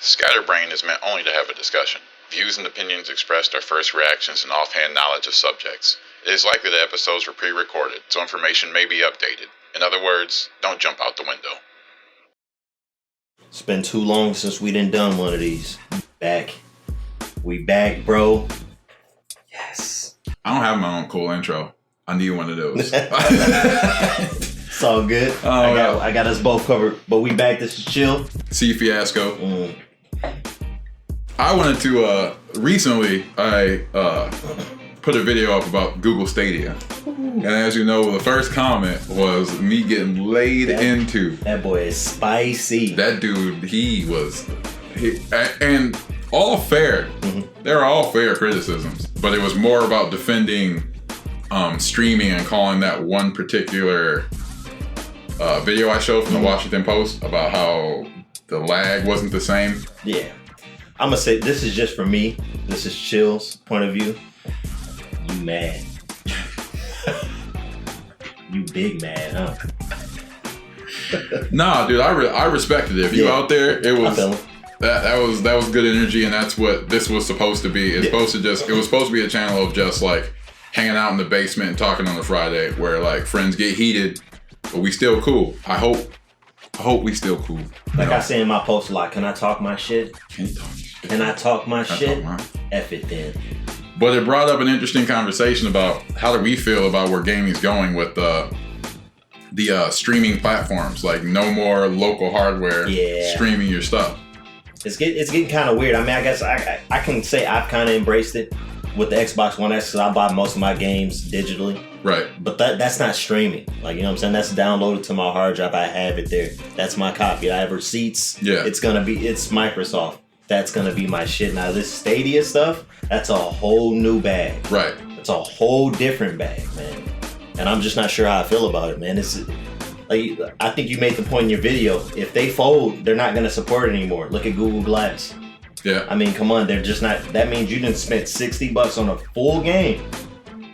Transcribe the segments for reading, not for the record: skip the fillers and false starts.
ScatterBrain is meant only to have a discussion. Views and opinions expressed are first reactions and offhand knowledge of subjects. It is likely that episodes were pre-recorded, so information may be updated. In other words, don't jump out the window. It's been too long since we done one of these. We back, bro. Yes. I don't have my own cool intro. I need one of those. It's all good. I got us both covered, but we back. This is Chill. C Fiasco. I wanted to, recently, I put a video up about Google Stadia. And as you know, the first comment was me getting laid into. That boy is spicy. That dude, and all fair. They're all fair criticisms, but it was more about defending streaming and calling that one particular video I showed from the Washington Post about how the lag wasn't the same. Yeah. I'm gonna say this is just for me. This is Chill's point of view. You mad. You big mad, huh? Nah, dude, I respected it. If you out there, it was that was good energy, and that's what this was supposed to be. It was supposed to be a channel of just like hanging out in the basement and talking on a Friday where like friends get heated, but we still cool. I hope we still cool. Like I say in my post a lot, can I talk my shit? Can I talk my shit? F it then. But it brought up an interesting conversation about how do we feel about where gaming's going with the streaming platforms. Like no more local hardware streaming your stuff. It's getting kind of weird. I mean, I guess I can say I've kind of embraced it with the Xbox One X because I buy most of my games digitally. Right. But that's not streaming. Like, you know what I'm saying? That's downloaded to my hard drive. I have it there. That's my copy. I have receipts. Yeah. It's Microsoft. That's going to be my shit. Now, this Stadia stuff, that's a whole new bag. Right. It's a whole different bag, man. And I'm just not sure how I feel about it, man. It's like, I think you made the point in your video. If they fold, they're not going to support it anymore. Look at Google Glass. Yeah. I mean, come on. They're just not. That means you didn't spend $60 on a full game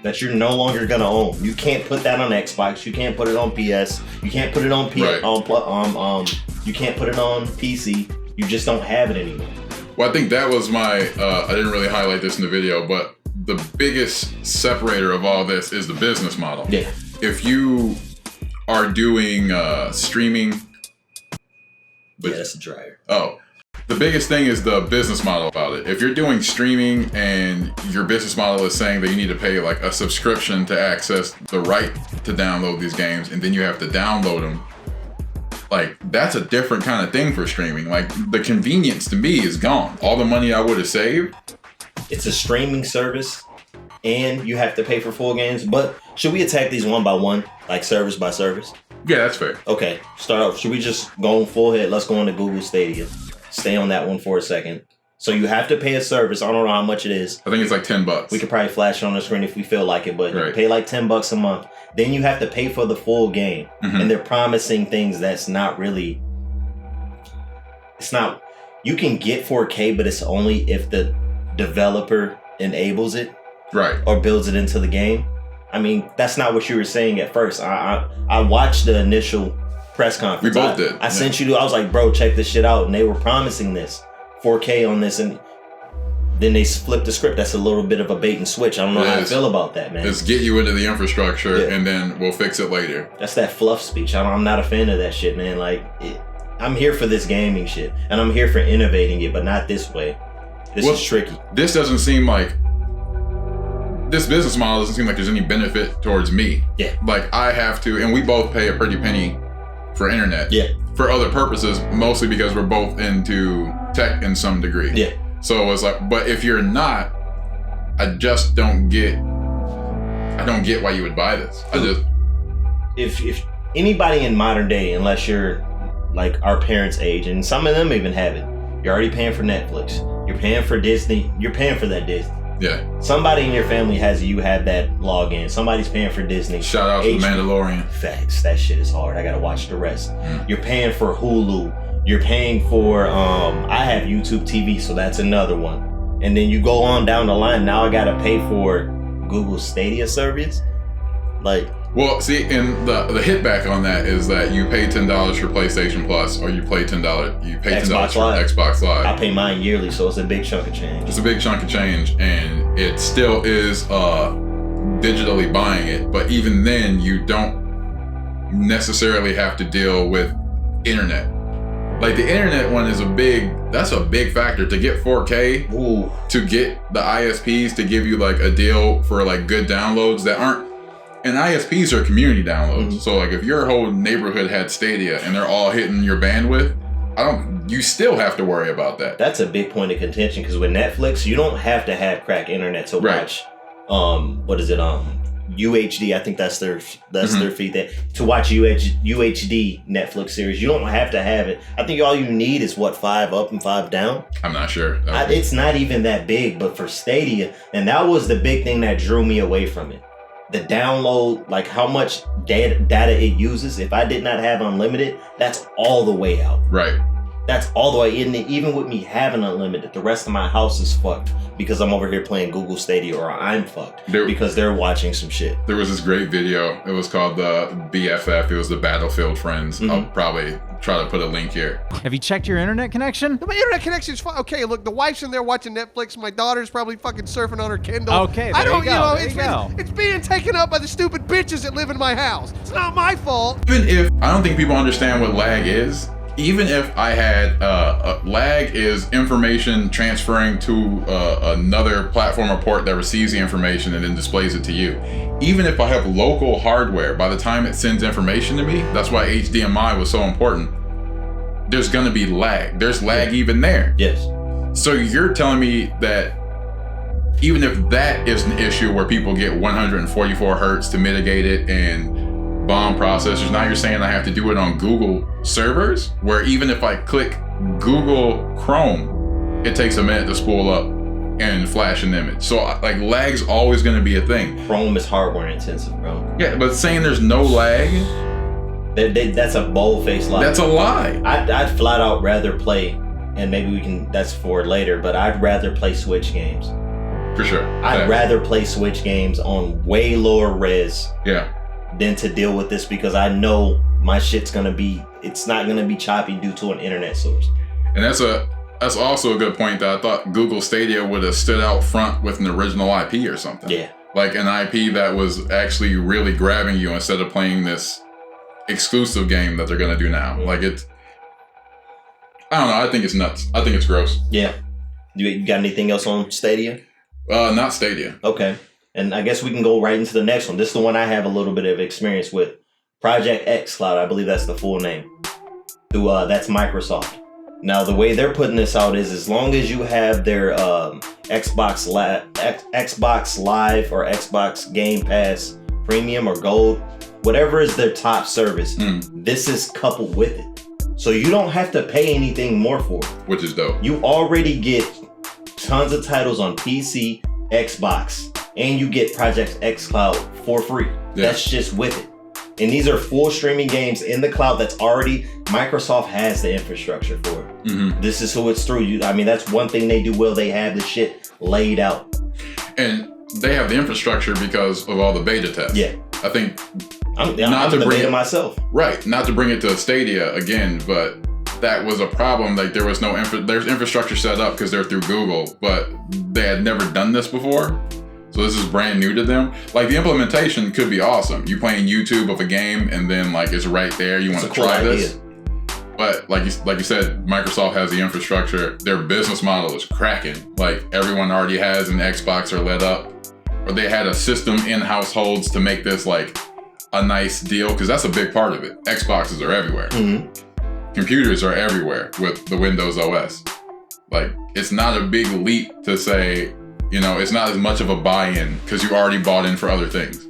that you're no longer going to own. You can't put that on Xbox. You can't put it on PS. You can't put it on you can't put it on PC. You just don't have it anymore. Well, I think that was my, I didn't really highlight this in the video, but the biggest separator of all this is the business model. Yeah. If you are doing streaming. That's a dryer. Oh. The biggest thing is the business model about it. If you're doing streaming and your business model is saying that you need to pay like a subscription to access the right to download these games, and then you have to download them, like that's a different kind of thing for streaming. Like the convenience to me is gone. All the money I would have saved. It's a streaming service and you have to pay for full games. But should we attack these one by one, like service by service? Yeah, that's fair. Okay, start off. Should we just go full head? Let's go into Google Stadia. Stay on that one for a second. So you have to pay a service. I don't know how much it is. I think it's like $10. We could probably flash it on the screen if we feel like it, but you pay like $10 a month. Then you have to pay for the full game. And they're promising things that's not really... It's not... You can get 4K, but it's only if the developer enables it. Right. Or builds it into the game. I mean, that's not what you were saying at first. I watched the initial press conference. We both did. I sent you to... I was like, bro, check this shit out. And they were promising this. 4K on this, and then they flipped the script. That's a little bit of a bait and switch. I don't know how I feel about that, man. Let's get you into the infrastructure, and then we'll fix it later. That's that fluff speech. I'm not a fan of that shit, man. Like, I'm here for this gaming shit, and I'm here for innovating it, but not this way. This is tricky. This doesn't seem like... This business model doesn't seem like there's any benefit towards me. Yeah. Like, I have to, and we both pay a pretty penny for internet. Yeah. For other purposes, mostly because we're both into tech in some degree. Yeah. So it's like, but if you're not, I just don't get why you would buy this. If anybody in modern day, unless you're like our parents' age, and some of them even have it, you're already paying for Netflix. You're paying for Disney. You're paying for that Disney. Yeah. Somebody in your family you have that login. Somebody's paying for Disney. Shout out to The Mandalorian. Facts. That shit is hard. I gotta watch the rest. You're paying for Hulu. You're paying for I have YouTube TV, so that's another one. And then you go on down the line. Now I gotta pay for Google Stadia service. Like, Well, see, and the hit back on that is that you pay $10 for PlayStation Plus, or you pay $10. You pay $10 for Xbox Live. I pay mine yearly, so it's a big chunk of change. It's a big chunk of change, and it still is digitally buying it. But even then, you don't necessarily have to deal with internet. Like the internet one is that's a big factor to get 4K. Ooh. To get the ISPs to give you like a deal for like good downloads that aren't. And ISPs are community downloads. Mm-hmm. So like if your whole neighborhood had Stadia and they're all hitting your bandwidth, you still have to worry about that. That's a big point of contention because with Netflix, you don't have to have crack internet to watch. What is it? UHD. I think that's their feed. To watch UHD Netflix series, you don't have to have it. I think all you need is 5 up and 5 down. I'm not sure. It's not even that big, but for Stadia, and that was the big thing that drew me away from it. The download, like how much data it uses. If I did not have unlimited, that's all the way out. Right. That's all the way in. Even with me having unlimited, the rest of my house is fucked because I'm over here playing Google Stadia, or I'm fucked because they're watching some shit. There was this great video. It was called the BFF. It was the Battlefield Friends. Mm-hmm. I'll probably try to put a link here. Have you checked your internet connection? My internet connection's fine. Okay, look, the wife's in there watching Netflix. My daughter's probably fucking surfing on her Kindle. Okay, there you go. It's being taken up by the stupid bitches that live in my house. It's not my fault. Even if I don't think people understand what lag is. Even if I had lag is information transferring to another platform or port that receives the information and then displays it to you. Even if I have local hardware, by the time it sends information to me, that's why HDMI was so important. There's gonna be lag. There's lag even there. Yes. So you're telling me that even if that is an issue where people get 144 hertz to mitigate it and BOM processors, now you're saying I have to do it on Google servers, where even if I click Google Chrome, it takes a minute to spool up and flash an image. So like lag's always going to be a thing. Chrome is hardware intensive, bro. Yeah, but saying there's no lag, that's a bold-faced lie. That's a lie. I'd flat out rather play, and maybe that's for later, but I'd rather play Switch games. For sure. I'd rather play Switch games on way lower res. Yeah. Than to deal with this, because I know my shit's it's not gonna be choppy due to an internet source. And that's also a good point that I thought Google Stadia would have stood out front with an original IP or something. Yeah. Like an IP that was actually really grabbing you instead of playing this exclusive game that they're gonna do now. Yeah. Like I don't know, I think it's nuts. I think it's gross. Yeah. You got anything else on Stadia? Not Stadia. Okay. And I guess we can go right into the next one. This is the one I have a little bit of experience with. Project xCloud, I believe that's the full name. That's Microsoft. Now, the way they're putting this out is as long as you have their Xbox Live or Xbox Game Pass Premium or Gold, whatever is their top service, this is coupled with it. So you don't have to pay anything more for it. Which is dope. You already get tons of titles on PC, Xbox, and you get Project xCloud for free. Yeah. That's just with it. And these are full streaming games in the cloud that's already, Microsoft has the infrastructure for it. Mm-hmm. This is who it's through. I mean, that's one thing they do well. They have the shit laid out. And they have the infrastructure because of all the beta tests. Yeah. I think I'm the beta myself. Right. Not to bring it to Stadia again, but that was a problem. Like there was there's infrastructure set up because they're through Google, but they had never done this before. So this is brand new to them. Like the implementation could be awesome. You playing YouTube of a game and then like it's right there. You want to try this. But like you said, Microsoft has the infrastructure. Their business model is cracking. Like everyone already has an Xbox or lit up, or they had a system in households to make this like a nice deal, because that's a big part of it. Xboxes are everywhere. Mm-hmm. Computers are everywhere with the Windows OS. Like it's not a big leap to say, it's not as much of a buy-in because you already bought in for other things.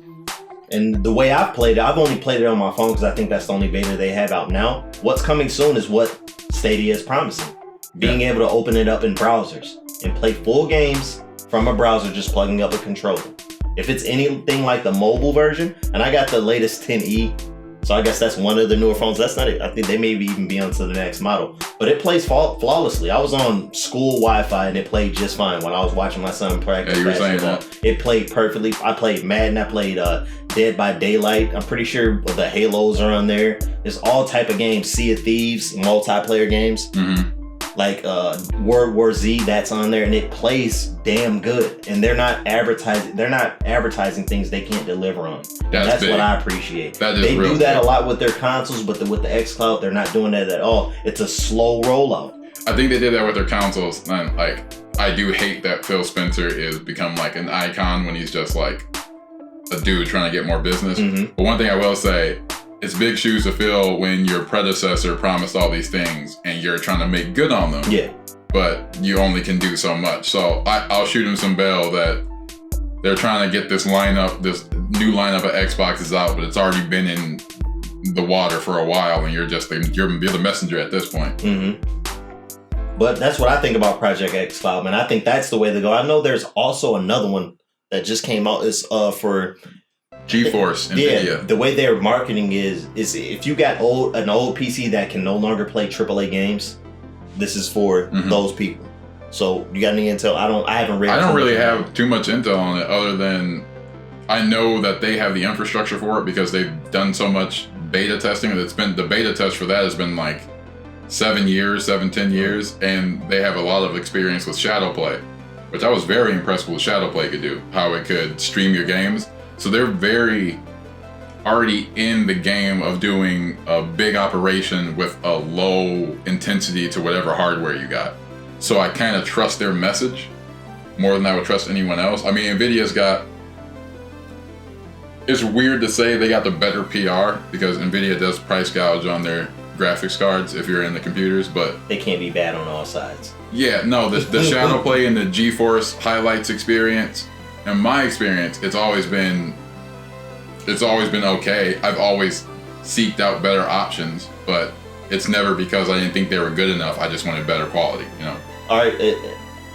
And the way I've played it, I've only played it on my phone because I think that's the only beta they have out now. What's coming soon is what Stadia is promising. Being able to open it up in browsers and play full games from a browser just plugging up a controller. If it's anything like the mobile version, and I got the latest 10e So I guess that's one of the newer phones. That's not it. I think they may even be onto the next model. But it plays flawlessly. I was on school Wi-Fi and it played just fine when I was watching my son practice basketball. It played perfectly. I played Madden. I played Dead by Daylight. I'm pretty sure the Halos are on there. There's all type of games. Sea of Thieves, multiplayer games. Like World War Z, that's on there, and it plays damn good. And they're not advertising things they can't deliver on. That's what I appreciate. They do that a lot with their consoles, but with the xCloud, they're not doing that at all. It's a slow rollout. I think they did that with their consoles. And like, I do hate that Phil Spencer is become like an icon when he's just like a dude trying to get more business. But one thing I will say, it's big shoes to fill when your predecessor promised all these things and you're trying to make good on them. Yeah. But you only can do so much. So I'll shoot him some bail that they're trying to get this new lineup of Xboxes out, but it's already been in the water for a while, and you're the messenger at this point. But that's what I think about Project xCloud, man. I think that's the way to go. I know there's also another one that just came out. Is for GeForce NVIDIA. Yeah, the way they're marketing is if you got an old PC that can no longer play AAA games, this is for those people. So you got any intel? I haven't read. I don't really have too much intel on it, other than I know that they have the infrastructure for it because they've done so much beta testing. The beta test for that has been like 10 years, and they have a lot of experience with Shadowplay, which I was very impressed with what Shadowplay could do, how it could stream your games. So they're very already in the game of doing a big operation with a low intensity to whatever hardware you got. So I kind of trust their message more than I would trust anyone else. I mean, it's weird to say they got the better PR because NVIDIA does price gouge on their graphics cards if you're in the computers, but they can't be bad on all sides. Yeah, no, the Shadowplay and the GeForce highlights experience, in my experience, it's always been okay. I've always seeked out better options, but it's never because I didn't think they were good enough. I just wanted better quality, you know. All right,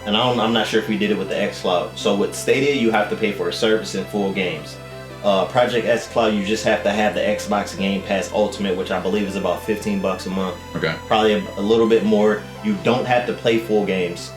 and I'm not sure if we did it with the xCloud. So with Stadia, you have to pay for a service and full games. Project xCloud, you just have to have the Xbox Game Pass Ultimate, which I believe is about $15 a month. Okay. Probably a little bit more. You don't have to play full games.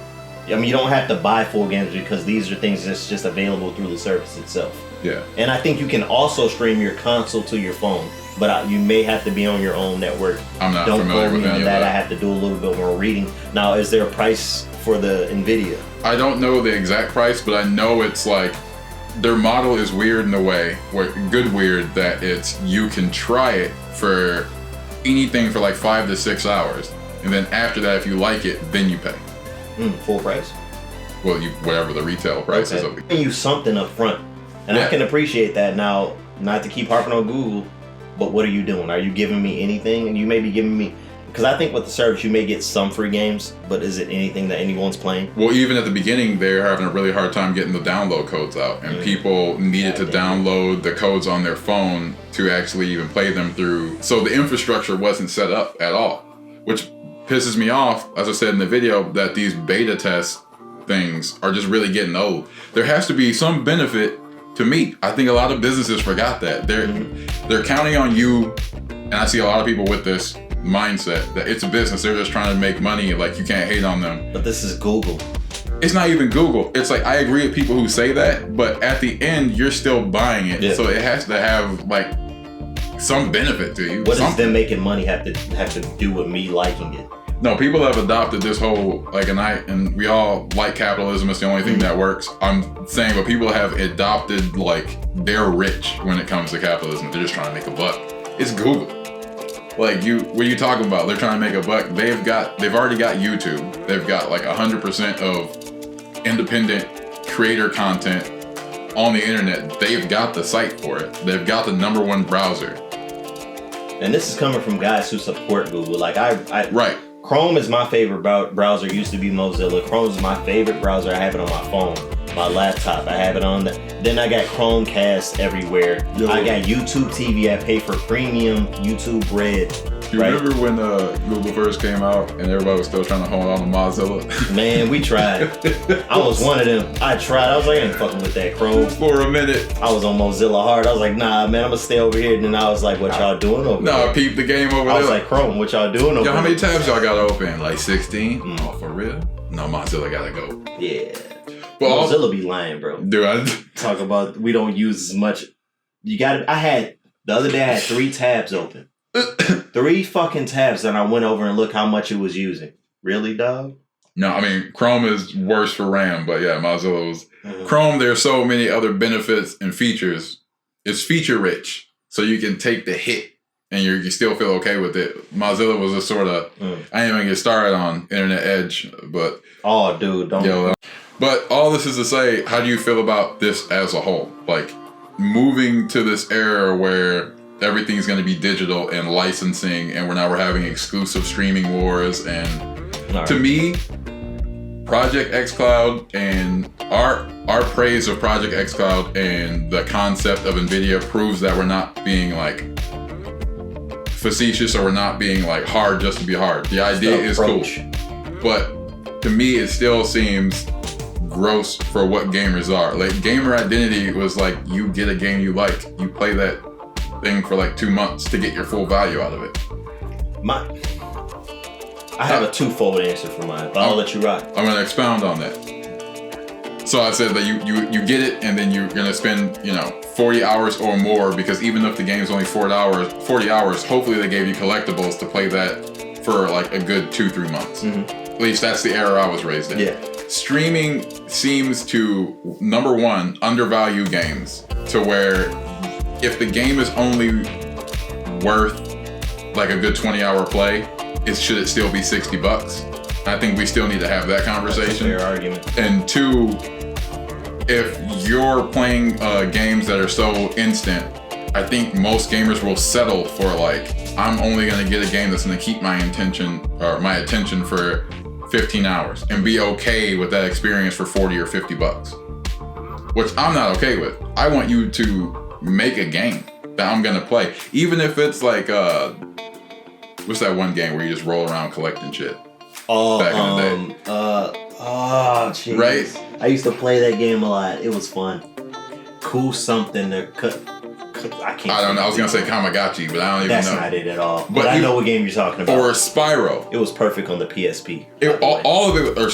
I mean, you don't have to buy full games because these are things that's just available through the service itself. Yeah. And I think you can also stream your console to your phone, but you may have to be on your own network. I'm not familiar with any of that. I have to do a little bit more reading. Now, is there a price for the NVIDIA? I don't know the exact price, but I know it's like their model is weird in a way, weird that you can try it for anything for like 5 to 6 hours, and then after that, if you like it, then you pay. Full price? Well, whatever the retail price is. Giving you something up front, and I can appreciate that. Now, not to keep harping on Google, but what are you doing? Are you giving me anything? And you may be giving me, because I think with the service you may get some free games, but is it anything that anyone's playing? Well, even at the beginning, they're having a really hard time getting the download codes out, and people needed to download the codes on their phone to actually even play them through. So the infrastructure wasn't set up at all, which pisses me off, as I said in the video, that these beta test things are just really getting old. There has to be some benefit to me. I think a lot of businesses forgot that. They're counting on you, and I see a lot of people with this mindset that it's a business, they're just trying to make money, like you can't hate on them. But this is Google. It's not even Google. It's like, I agree with people who say that, but at the end, you're still buying it. So it has to have like some benefit to you. What does them making money have to do with me liking it? No, people have adopted this whole, like, and we all like capitalism, it's the only thing that works. I'm saying, but people have adopted, like, they're rich when it comes to capitalism. They're just trying to make a buck. It's Google. Like, what are you talking about? They're trying to make a buck. They've already got YouTube. They've got like 100% of independent creator content on the internet. They've got the site for it. They've got the #1 browser. And this is coming from guys who support Google. Like right. Chrome is my favorite browser. It used to be Mozilla. Chrome is my favorite browser. I have it on my phone, my laptop. I have it on then I got Chromecast everywhere. I got YouTube TV. I pay for premium YouTube Red. You remember when Google first came out and everybody was still trying to hold on to Mozilla? Man, we tried. I was one of them. I tried. I was like, I ain't fucking with that Chrome. For a minute. I was on Mozilla hard. I was like, nah, man, I'm gonna stay over here. And then I was like, what y'all doing over there? Nah, peep the game over there. I was like, Chrome, what y'all doing over there? How many tabs y'all got open? Like 16? Oh, for real? No, Mozilla gotta go. Yeah. Well, Mozilla be lying, bro. Dude, talk about we don't use as much. The other day I had 3 tabs open. 3 fucking tabs, and I went over and looked how much it was using. Really, dog? No, I mean, Chrome is worse for RAM, but yeah, Mozilla was... Chrome, there's so many other benefits and features. It's feature rich, so you can take the hit and you still feel okay with it. Mozilla was a sort of... I ain't even get started on Internet Edge, but... Oh, dude, don't... But all this is to say, how do you feel about this as a whole? Like, moving to this era where everything's going to be digital and licensing, and we're having exclusive streaming wars, and to me, Project xCloud and our praise of Project xCloud and the concept of NVIDIA proves that we're not being like facetious, or we're not being like hard just to be hard. The idea is cool, but to me, it still seems gross for what gamers are. Like, gamer identity was like, you get a game you like, you play that thing for like 2 months to get your full value out of it. I have a twofold answer for mine, but I'll let you rock. I'm gonna expound on that. So I said that you get it, and then you're gonna spend 40 hours or more, because even if the game's only 40 hours, hopefully they gave you collectibles to play that for like a good 2-3 months. At least that's the era I was raised in. Yeah. Streaming seems to, number one, undervalue games to where if the game is only worth like a good 20-hour play, should it still be $60? I think we still need to have that conversation. That's a fair argument. And 2, if you're playing games that are so instant, I think most gamers will settle for like, I'm only gonna get a game that's gonna keep my attention for 15 hours and be okay with that experience for $40 or $50, which I'm not okay with. I want you to make a game that I'm gonna play, even if it's like what's that one game where you just roll around collecting shit? Back in the day. Jeez. Right? I used to play that game a lot. It was fun. Cool something to cut. I don't know. I was gonna say Tamagotchi, but I don't even know. That's not it at all. But I know what game you're talking about. Or Spyro. It was perfect on the PSP. All of it, or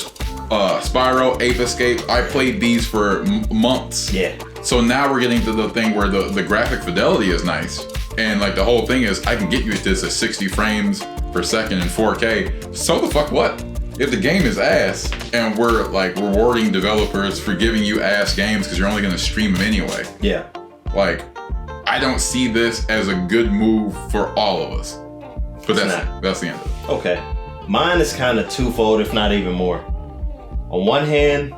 Spyro, Ape Escape. I played these for months. Yeah. So now we're getting to the thing where the graphic fidelity is nice, and like the whole thing is, I can get you this at 60 frames per second in 4K. So the fuck what? If the game is ass, and we're like rewarding developers for giving you ass games because you're only gonna stream them anyway. Yeah. Like, I don't see this as a good move for all of us. But that's the end of it. Okay. Mine is kind of twofold, if not even more. On one hand,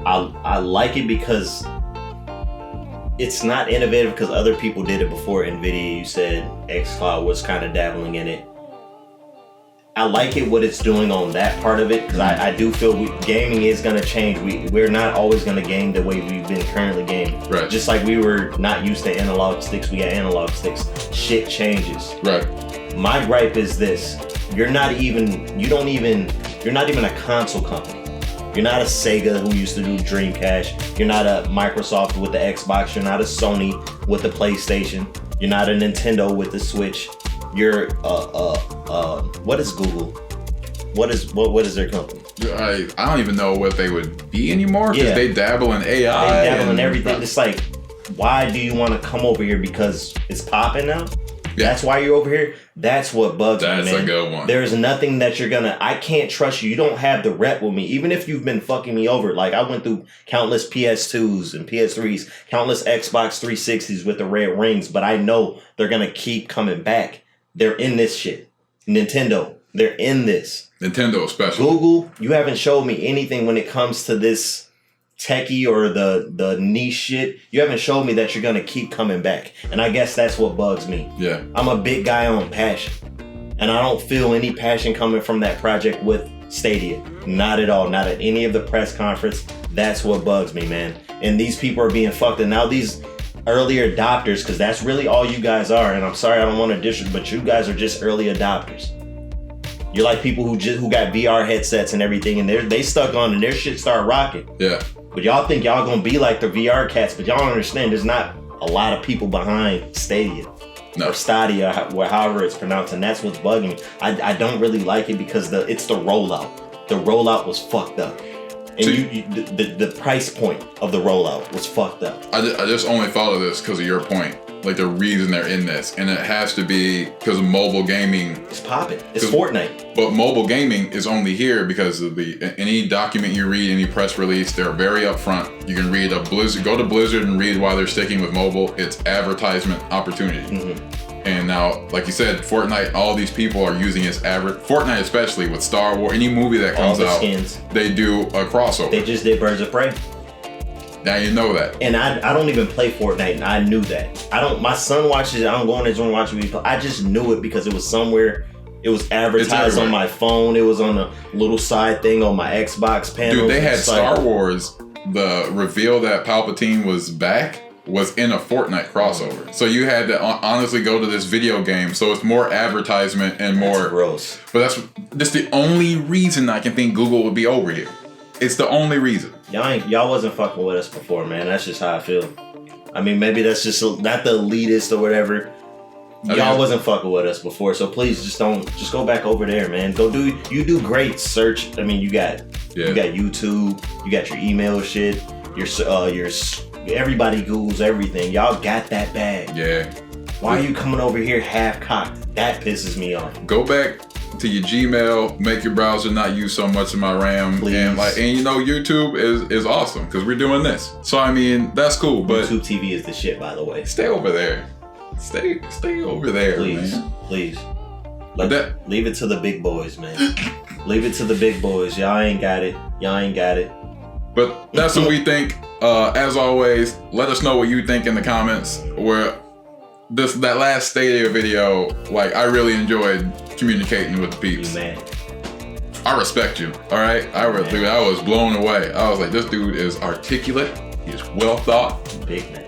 I like it because it's not innovative, because other people did it before NVIDIA. You said xCloud was kind of dabbling in it. I like it what it's doing on that part of it, because I do feel gaming is going to change. We're not always going to game the way we've been currently gaming. Right. Just like we were not used to analog sticks, we got analog sticks. Shit changes. Right. My gripe is this: you're not even a console company. You're not a Sega who used to do Dreamcast. You're not a Microsoft with the Xbox. You're not a Sony with the PlayStation. You're not a Nintendo with the Switch. You're what is Google? What is their company? I don't even know what they would be anymore, because they dabble in AI. They dabble in everything. It's like, why do you want to come over here? Because it's popping now? Yeah. That's why you're over here? That's what bugs me, man. That's a good one. There's nothing that I can't trust you. You don't have the rep with me. Even if you've been fucking me over. Like, I went through countless PS2s and PS3s, countless Xbox 360s with the red rings, but I know they're going to keep coming back. They're in this shit. Nintendo, they're in this. Nintendo especially. Google, you haven't showed me anything when it comes to this techie or the niche shit. You haven't showed me that you're going to keep coming back. And I guess that's what bugs me. Yeah. I'm a big guy on passion. And I don't feel any passion coming from that project with Stadia. Not at all. Not at any of the press conference. That's what bugs me, man. And these people are being fucked. And now these early adopters, because that's really all you guys are. And I'm sorry, I don't want to dish, but you guys are just early adopters. You're like people who got VR headsets and everything, and they stuck on and their shit start rocking. Yeah. But y'all think y'all gonna be like the VR cats, but y'all don't understand. There's not a lot of people behind Stadia. No. Or Stadia, however it's pronounced, and that's what's bugging me. I don't really like it because it's the rollout. The rollout was fucked up. And the price point of the rollout was fucked up. I just only follow this because of your point. Like the reason they're in this. And it has to be because of mobile gaming. It's popping. It's Fortnite. But mobile gaming is only here because of any document you read, any press release, they're very upfront. You can read go to Blizzard and read why they're sticking with mobile. It's advertisement opportunity. Mm-hmm. And now, like you said, Fortnite, all these people are using its Fortnite, especially with Star Wars, any movie that comes out, skins. They do a crossover. They just did Birds of Prey. Now you know that. And I don't even play Fortnite, and I knew that. My son watches it. I don't go on his room and watch me play. I just knew it because it was somewhere. It was advertised on my phone. It was on a little side thing on my Xbox panel. Dude, they had Star Wars. The reveal that Palpatine was back was in a Fortnite crossover. So you had to honestly go to this video game. So it's more advertisement and more. That's gross. But that's the only reason I can think Google would be over here. It's the only reason. Y'all wasn't fucking with us before, man. That's just how I feel. I mean, maybe that's just not the elitist or whatever. Y'all wasn't fucking with us before, so please just go back over there, man. You do great search. I mean, you got YouTube, you got your email shit, your everybody Googles everything. Y'all got that bag. Yeah. Why are you coming over here half cocked? That pisses me off. Go back to your Gmail, make your browser not use so much of my RAM. Please. And YouTube is awesome because we're doing this. So I mean, that's cool. But YouTube TV is the shit, by the way. Stay over there. Stay over there, please, man. Please. Leave it to the big boys, man. Leave it to the big boys. Y'all ain't got it. But that's what we think. As always, let us know what you think in the comments. Where that last Stadia video, like, I really enjoyed communicating with the peeps. Man. I respect you. All right, I was blown away. I was like, this dude is articulate. He's well thought. Big man.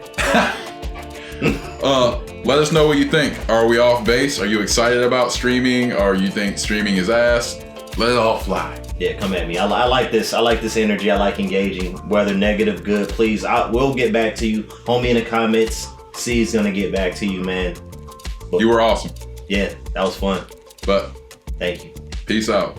Let us know what you think. Are we off base? Are you excited about streaming? Or you think streaming is ass? Let it all fly. Yeah, come at me. I like this. I like this energy. I like engaging. Whether negative, good, please. We'll get back to you. Homie in the comments. C's gonna get back to you, man. But you were awesome. Yeah, that was fun. But thank you. Peace out.